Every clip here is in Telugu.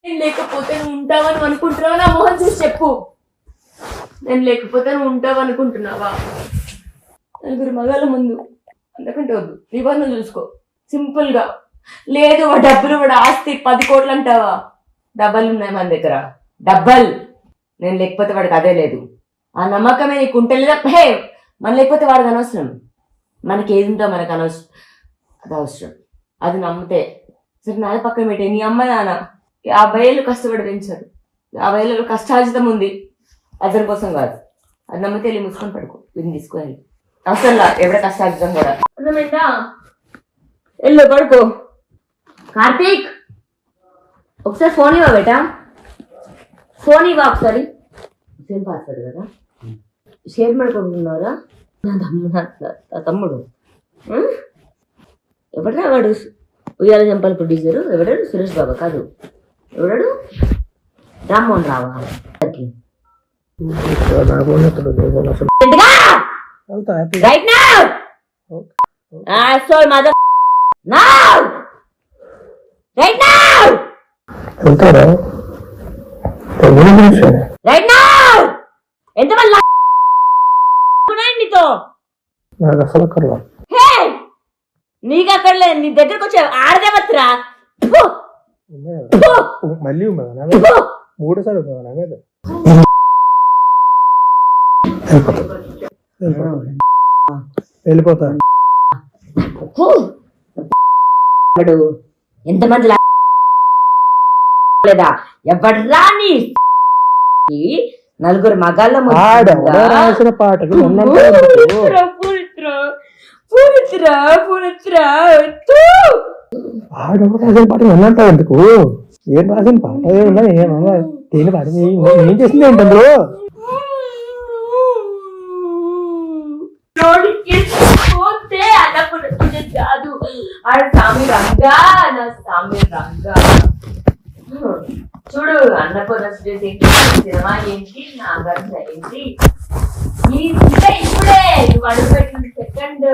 నేను లేకపోతే నువ్వు ఉంటావని అనుకుంటున్నావా? నా మొహం చూసి చెప్పు. నేను లేకపోతే నువ్వు ఉంటావు అనుకుంటున్నావా? నలుగురు మగాళ్ళ ముందు అందుకంటే వద్దు, నిబంధన చూసుకో సింపుల్ గా. లేదు వాడు డబ్బులు, వాడు ఆస్తి 10 కోట్లు అంటావా? డబ్బలు ఉన్నాయి మన దగ్గర, డబ్బల్. నేను లేకపోతే వాడికి అదే లేదు. ఆ నమ్మకమే నీకు ఉంటే లేదా? హే, మన లేకపోతే వాడికి అనవసరం. మనకి ఏది ఉందో మనకు అనవసరం, అది అవసరం. అది నమ్మితే సరే. నాది పక్కన పెట్టే, నీ అమ్మ నాన్న 50 ఏళ్ళు కష్టపడి పెంచారు. 50 ఏళ్ళలో కష్టార్జితం ఉంది, అతని కోసం కాదు. అది నమ్మితే వెళ్ళి మూసుకొని పడుకో, వీడిని తీసుకొని అసలు ఎవడ కష్టార్జితం కూడా అర్థమైందా? వెళ్ళు పడుకో. కార్తీక్ ఒకసారి ఫోన్ ఇవ్వ బేటా, ఫోన్ ఇవ్వ ఒకసారి. సేమ్ పాస్వర్డ్ కదా, షేర్ పడుకుంటున్నారా? నా తమ్ముడు ఎవడరా వాడు? ఉయ్యాల జంపాల ప్రొడ్యూసరు ఎవడాడు? సురేష్ బాబా కాదు, ఎవడాడు? రామ్మోహన్ రావా? Right now sorry mother now right now right now. ఎంతమంది నీతో? నాకు అసలు అక్కర్లా. నీకు అక్కడ లేదు, నీ దగ్గరకు వచ్చే ఆడదేవత్రా. మళ్ళీ మూడోసారి వెళ్ళిపోతా. ఎంతమంది లేదా? ఎవడ్రా నీ నలుగురు మగాళ్ళ రాసిన పాటలు రాసిన పాటలు ఉన్నంటావు ఎందుకు? ఏం రాసిన పాట ఏమన్నా ఏమన్నా దేని పాట ఏం చేసింది ఏంటందులో? కాదు స్వామి రంగా, నా స్వామి రంగా. చూడు అన్నపూర్ణ సినిమా ఏంటి, నా గంట ఏంటి, ఇప్పుడే నువ్వు అడుగుపెట్టిన సెకండ్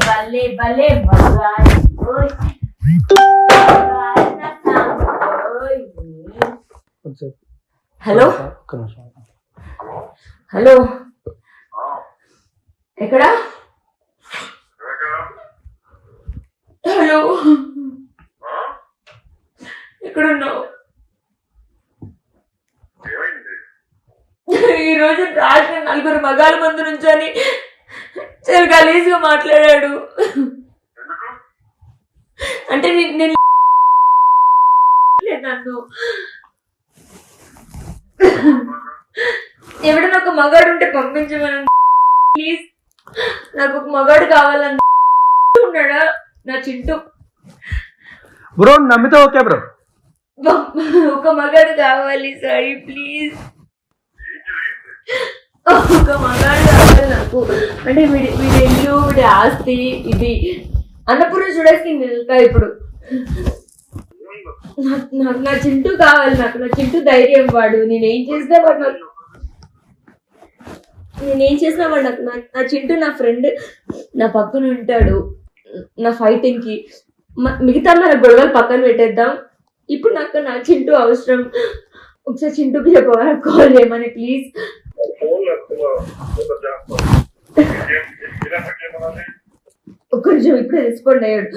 భలే భలే హలో హలో, ఎక్కడా? హలో, ఎక్కడున్నావు? ఈరోజు రాసిన నలుగురు మగాళ్ళ ముందు నుంచొని చాలా గలీజ్గా మాట్లాడాడు. అంటే నేను నన్ను ఎవడన్నా ఒక మగాడు ఉంటే పంపించమని ప్లీజ్. నాకు ఒక మగాడు కావాలని ఉన్నాడా నా చింటూ? బ్రో నమ్మితే ఓకే బ్రో, ఒక మగాడు కావాలి సారీ ప్లీజ్. ఒక మగాడు కావాలి నాకు. అంటే వీడి ఇల్లు, వీడి ఆస్తి, ఇది అన్నపూర్ణ చూడేసి వెళ్తా ఇప్పుడు. నాకు నా చింటూ కావాలి, నాకు నా చింటూ ధైర్యం. వాడు నేనేం చేసినా వాడు నాకు నా చింటూ నా ఫ్రెండ్, నా పక్కన ఉంటాడు నా ఫైటింగ్ కి. మిగతా మన గొడవలు పక్కన పెట్టేద్దాం. ఇప్పుడు నాకు నా చింటూ అవసరం. ఒకసారి చింటూకి చెప్పవా కాల్ చేయమని ప్లీజ్. ఒక్క నిమిషం, ఇప్పుడే రెస్పాండ్ అయ్యాడు.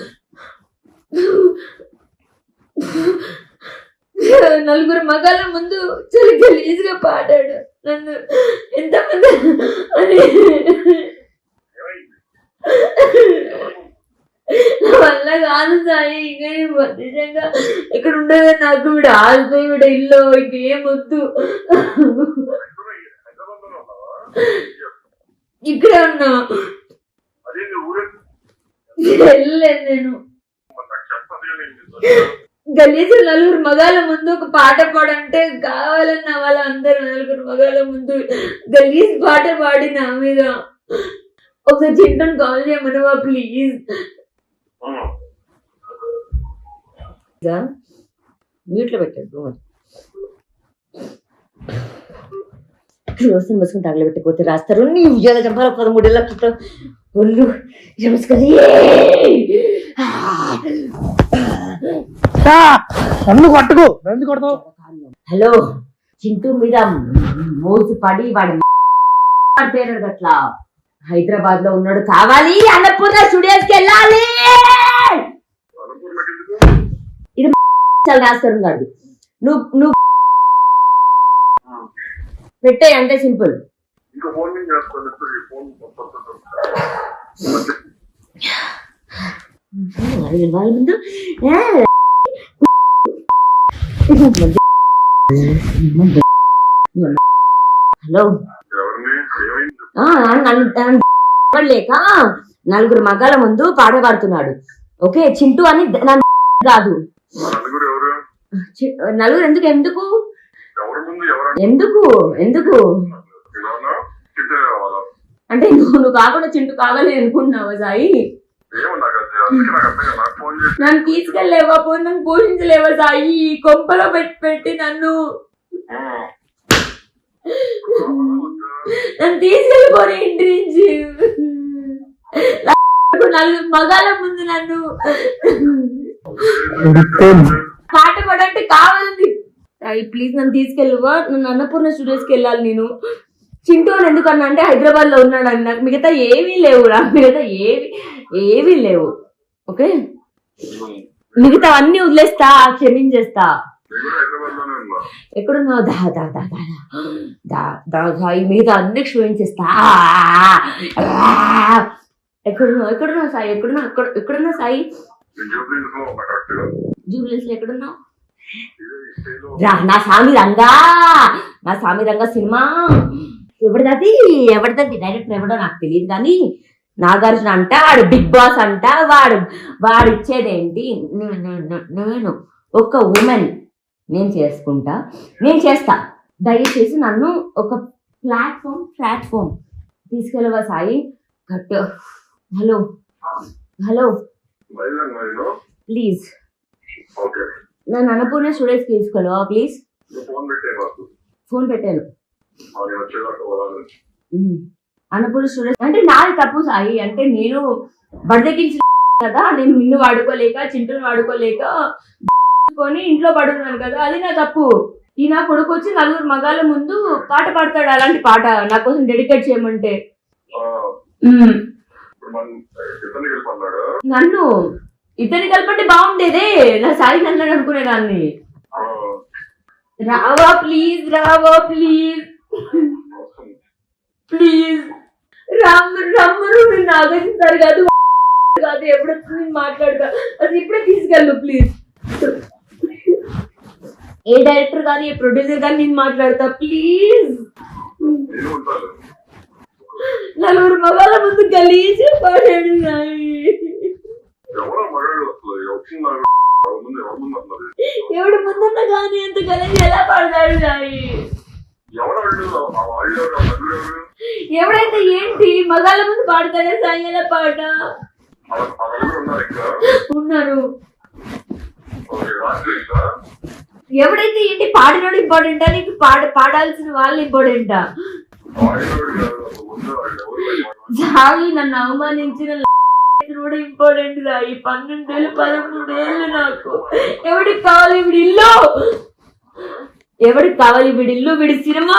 నలుగురు మగాళ్ళ ముందు చాలా గలీజ్గా పాడాడు. నన్ను ఎంతమంది అని నా వల్ల కాదు సాయి. ఇంకా నిజంగా ఇక్కడ ఉండదు నాకు. వీడు ఆల్తో వీడ ఇల్లు ఇంకేం వద్దు. ఇక్కడే ఉన్నా, వెళ్ళలేదు నేను. గలీజు నలుగురు మగాళ్ళ ముందు ఒక పాట పాడంటే కావాలన్న వాళ్ళందరూ నలుగురు మగాళ్ళ ముందు గలీజ్ పాట పాడి నా మీద. ఒకసారి చింటూని కాల్ చేయమనవా ప్లీజ్? మ్యూట్లో పెట్టాడు. రోజుని బసుకుని తగలబెట్టిపోతే రాస్తారు. నీ ఉద్యోగ చంపాల 13 ఏళ్ళ క్రితం ఒళ్ళు నమస్కారం. నన్ను కొట్టుకు, నన్ను కొడతావు. హలో, చింటూ మీద మోసు పడి వాడి పేరు అట్లా హైదరాబాద్ లో ఉన్నాడు, కావాలి అన్నపూర్ణ స్టూడియోస్కి వెళ్ళాలి. ఇది రాస్తారు కాదు, నువ్వు పెట్టే అంటే సింపుల్. వాళ్ళ ముందు హలో, లేక నలుగురు మగాల ముందు పాట పాడుతున్నాడు. ఓకే, చింటూ అని కాదు. నలుగురు ఎందుకు ఎందుకు ఎందుకు ఎందుకు అంటే నువ్వు కాకుండా చింటూ కావాలి అనుకుంటున్నావా సాయి? నన్ను తీసుకెళ్ళలేవా, పోయి నన్ను పోషించలేవా సాయి? కొంపలో పెట్టి నన్ను తీసుకెళ్ళిపోయి ఇంటి నుంచి నలుగురు మగాల ముందు నన్ను పాట పడంటే కావాలండి. ప్లీజ్ నన్ను తీసుకెళ్ళవా? నన్ను అన్నపూర్ణ స్టూడియోస్కి వెళ్ళాలి నేను. చింటూ అని ఎందుకన్నా అంటే హైదరాబాద్ లో ఉన్నాడు అని. నాకు మిగతా ఏమీ లేవు రా, మిగతా ఏవీ లేవు. ఓకే, మిగతా అన్ని వదిలేస్తా, క్షమించేస్తా. ఎక్కడున్నావు? మిగతా అన్ని క్షమించేస్తా. ఎక్కడున్నావు సాయి? ఎక్కడున్నావు సాయి? జూబ్లీస్ లో ఎక్కడున్నావు? నా స్వామి రంగా సినిమా ఎవరిది డైరెక్టర్ ఎవడో నాకు తెలియదు, కానీ నాగార్జున అంట, వాడు బిగ్ బాస్ అంట. వాడు ఇచ్చేదేంటి? నేను ఒక ఉమెన్, నేను చేస్తా. దయచేసి నన్ను ఒక ప్లాట్ఫామ్ తీసుకెళ్ళవా సాయి? కట్. హలో ప్లీజ్ నన్ను అన్నపూర్ణ స్టూడియోస్కి తీసుకెళ్ళవా ప్లీజ్? ఫోన్ పెట్టాను. అన్నపూర్ణ స్టూడియోస్ అంటే నాది తప్పు సాయి. అంటే నేను బడదెక్కించిన కదా, నేను నిన్ను వాడుకోలేక చింటూని వాడుకోలేక ఇంట్లో పడుతున్నాను కదా, అది నా తప్పు. ఈ నా కొడుకు వచ్చి నలుగురు మగాళ్ళ ముందు పాట పాడతాడు, అలాంటి పాట నా కోసం డెడికేట్ చేయమంటే. నన్ను ఇతని కలపంటే బాగుండేదే, నా సాయి నన్ను అనుకునేదాన్ని. రావా ప్లీజ్ రమ్మను. నాగేస్తారు కాదు ఎప్పుడు నేను మాట్లాడతా, అది ఇప్పుడే తీసుకెళ్ళు ప్లీజ్. ఏ డైరెక్టర్ కానీ ఏ ప్రొడ్యూసర్ కానీ నేను మాట్లాడతా ప్లీజ్. నలుగురు మగాళ్ళ ముందు గలీజ్ పాడాడు సాయి. ఎవడు ముందున్నా కానీ ఎంత గలీజ్ ఎలా పాడతాడు సాయి? ఎవడైతే ఏంటి, మగాళ్ళ ముందు పాడతాడా సాయి? ఎలా పాట ఉన్నారు? ఎవడైతే ఏంటి, పాడినోడు ఇంపార్టెంటా నీకు? పాడాల్సిన వాళ్ళు ఇంపార్టెంటా? సాయి నన్ను అవమానించిన కూడా ఇంపార్టెంట్ గా. ఈ 12 ఏళ్ళు 13 ఏళ్ళు నాకు ఎవడికి కావాలి వీడి ఇల్లు? ఎవడికి కావాలి వీడి ఇల్లు? వీడి సినిమా.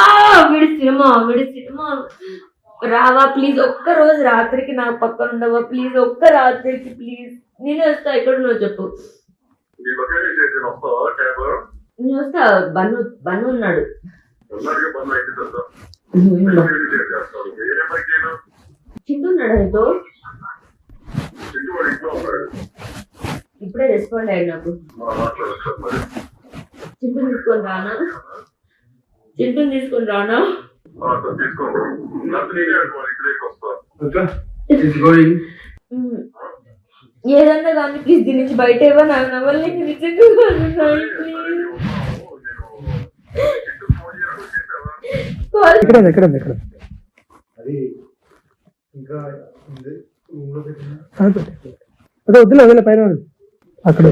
రావా ప్లీజ్? ఒక్క రోజు రాత్రికి నా పక్కన ఉండవా ప్లీజ్? ఒక్క రాత్రికి ప్లీజ్. నేను వస్తా. ఎక్కడున్నావు చెప్పు. నేను వస్తా. బన్ను ఉన్నాడు. చింటున్నాడు నీతో? ఇప్పుడే రెస్పాండ్ అయ్యాడు నాకు. చింటుని తీసుకొని రానా? ఏదన్నా కానీ ప్లీజ్ దీని నుంచి బయట ఇవ్వ. నాకు నవ్వాలి నిజంగా అదే వద్దులే పైన అక్కడ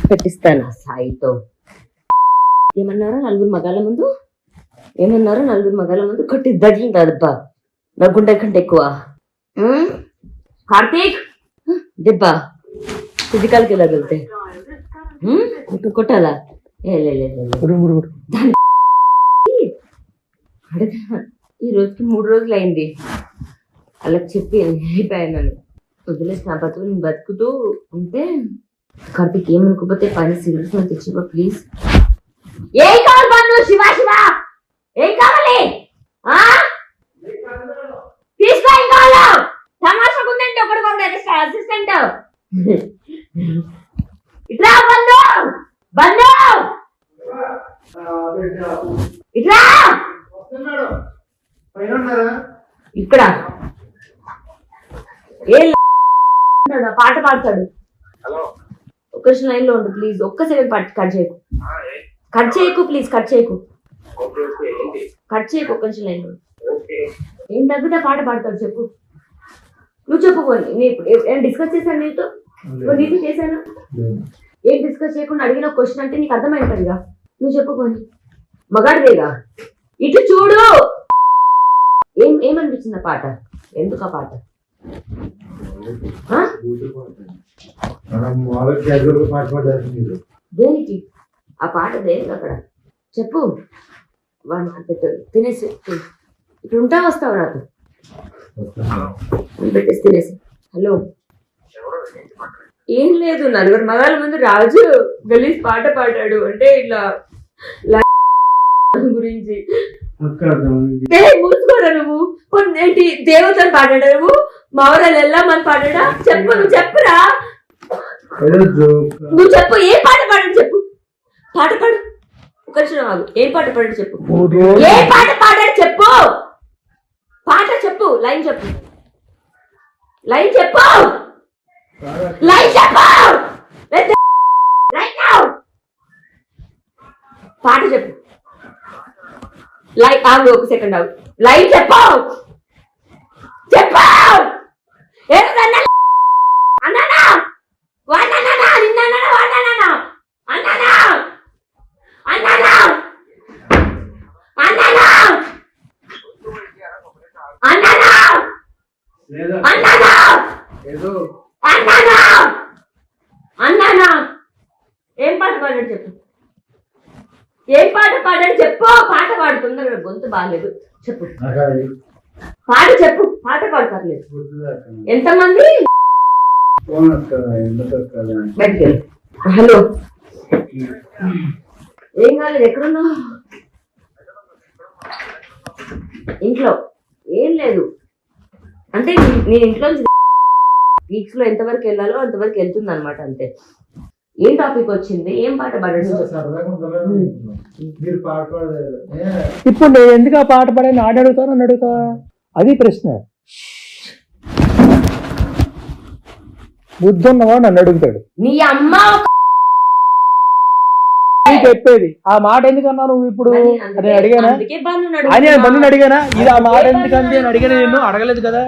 పెట్టిస్తాను సాయితో. ఏమన్నారా నలుగురు మగాళ్ళ ముందు? ఏమన్నారు? నలుగురు మగాళ్ళ ముందు కొట్టి దగిలిందబ్బా, నా గుండె కంటే ఎక్కువ. కార్తీక్ దెబ్బ ఫిజికల్కి తగిలితే కొట్టాలా? ఈ రోజుకి 3 రోజులు అయింది. అలా చెప్పి అయిపోయాను. వదిలేసిన బతుకు నేను బతుకుతూ ఉంటే కార్తీక్ ఏమనుకోపోతే పని సిగరెట్స్ తెచ్చిపో ప్లీజ్. ఏం కావాలి బంధు? శివ శివ ఏం కావాలి? తీసుకో. ఏం కావాలో తమాషా ఉందంటే ఒకటి అసిస్టెంట్. ఇట్లా బంధు బంధు ఇట్లా ఇక్కడ ఏ పాట పాడతాడు. ఒక్క లైన్ లో ఉండు ప్లీజ్. ఒక్క సెకండ్ కట్ చేయకు, కట్ చేయకు ప్లీజ్, కట్ చేయకు, కట్ చేయకు. ఒక్క లైన్ లో ఏం తగ్గితే పాట పాడతాడు చెప్పు. నువ్వు చెప్పుకోండి. నేను డిస్కస్ చేశాను నీతో, నీతో చేశాను. ఏం డిస్కస్ చేయకుండా అడిగిన క్వశ్చన్ అంటే నీకు అర్థమైంటుందిగా. నువ్వు చెప్పుకోండి. మగాడిదేగా. ఇటు చూడు. ఏమనిపించింది ఆ పాట? ఎందుకు ఆ పాట? దేనికి ఆ పాట? దేనికి అక్కడ చెప్పు. వాడికి పెట్టు. తినేసి ఇప్పుడు ఉంటా వస్తావు నాకు పెట్టేసి తినేసి. హలో ఏం లేదు, నలుగురు మగాళ్ళ ముందు రాజు గలీజ్ పాట పాడాడు అంటే ఇట్లా గురించి. మూసుకోరా నువ్వు. ఏంటి దేవతను పాడాడా? నువ్వు మావరాలు వెళ్ళామని పాడాడా? చెప్పు, నువ్వు చెప్పురా. నువ్వు చెప్పు. ఏ పాట పాడాడు చెప్పు. పాట పాడు. ఒక నిమిషం ఆగు. ఏం పాట పాడాడు చెప్పు. ఏ పాట పాడాడు చెప్పు. పాట చెప్పు. లైన్ చెప్పు. లైన్ చెప్పు. లైన్ చెప్పు. పాట చెప్పు. లైన్ ఆగు. ఒక సెకండ్ ఆగు. లైన్ చెప్పు. చెప్పు. అన్నానా వాడినా నిన్న వాడినా అన్నానా అన్నానా అన్నానా అన్నానా అన్నానా అన్నానా అన్నానా. ఏం పాట పాడాడు చెప్పు. ఏం పాట పాడాడు చెప్పు. పాట పాడుతుందా? గొంతు బాగాలేదు చెప్పు. పాట చెప్పు. పాట పాడతారులేదు. ఎంతమంది? హలో ఏం కాలేదు. ఎక్కడున్నావు? ఇంట్లో. ఏం లేదు అంటే నేను ఇంట్లో వీక్స్ లో ఎంతవరకు వెళ్ళాలో అంతవరకు వెళ్తుంది అనమాట. అంతే. ఏం టాపిక్ వచ్చింది? ఏం పాట పాడాడు? ఇప్పుడు నేను ఎందుకు ఆ పాట పాడాను? ఆడ అడుగుతాను, నన్ను అడుగుతావా? అది ప్రశ్న. బుద్ధి ఉన్నవా నన్ను అడుగుతాడు. నీ అమ్మ చెప్పేది ఆ మాట ఎందుకన్నా నువ్వు ఇప్పుడు? నేను అడిగానా? అని బంధుని అడిగానా? ఇది ఆ మాట ఎందుకంది అని అడిగాను. నేను అడగలేదు కదా.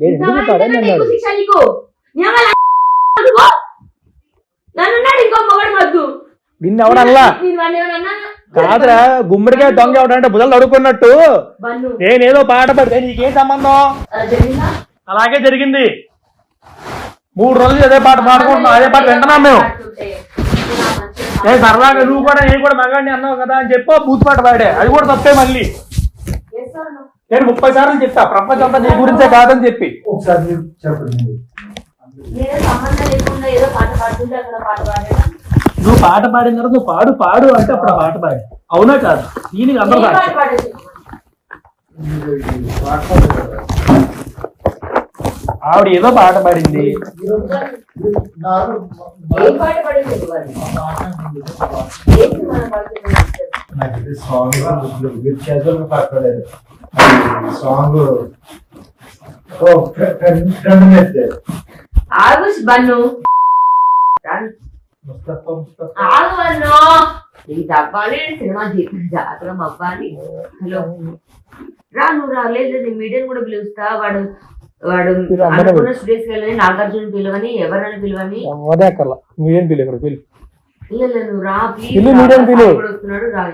నేను ఎందుకు పాడాను అన్నాడు. నిన్ను ఎవడల్లా కాదురా. గుమ్మడికాయ దొంగ ఎవడంటే బుధలు అడుగుకున్నట్టు నేనేదో పాట పడితే నీకేం సంబంధం? అలాగే జరిగింది. 3 రోజులు అదే పాట పాడుకుంటున్నాం. అదే పాట వింటున్నాం మేము. నేను సరదాగా నువ్వు కూడా నేను కూడా మగాడిని అన్నావు కదా అని చెప్పి బూత్ పాట పాడే. అది కూడా తప్పే. మళ్ళీ నేను 30 సార్లు చెప్తా ప్రపంచం అంతా నీ గురించే కాదని చెప్పి. నువ్వు పాట పాడిన తర్వాత నువ్వు పాడు పాడు అంటే అప్పుడు పాట పాడు. అవునా కాదు? దీనికి అందరూ ఆవిడ ఏదో పాట పాడింది. ఆగుష్ బన్ను ఇది అవ్వాలి. సినిమా జాతరం అవ్వాలి. హలో రా. నువ్వు రాలేదు. మీడియం కూడా పిలుస్తా. వాడు అనుకున్న స్టూడియోస్ కి వెళ్ళని నాగార్జున పిలవని ఎవరైనా పిలవని. నువ్వు రా ప్లీజ్. వస్తున్నాడు. రా.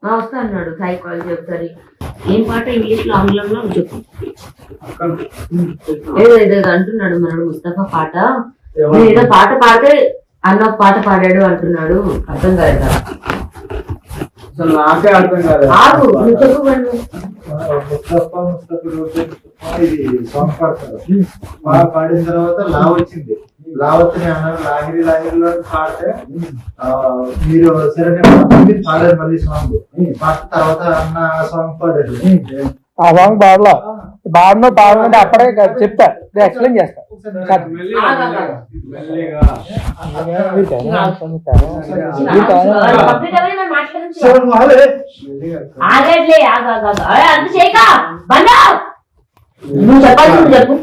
వస్తా అన్నాడు సైకాలజీ ఒకసారి. ఏం పాట ఇంగ్లీష్ లో ఆంగ్లంలో చెప్పు. ఏదో అంటున్నాడు మనడు ముస్తఫా పాట, ఏదో పాట పాడితే అన్న పాట పాడాడు అంటున్నాడు. అర్థం కాదు కదా, అసలు నాకే అర్థం కాదు. ఆగు నువ్వు చెప్పు. ఇది సాంగ్ పాడతారు. బాగా పాడిన తర్వాత లా వచ్చింది. లా వచ్చి అన్నారు లాహిరి లాహిరిలో పాడితే మీరు సరే పాడారు మళ్ళీ సాంగ్ పాడిన తర్వాత అన్న సాంగ్ పాడారు. ఆ సాంగ్ పాడలా పాడమంటే అప్పుడే చెప్తా, ఎక్స్ప్లెయిన్ చేస్తా. నువ్వు చెప్పాల్సింది చెప్పు.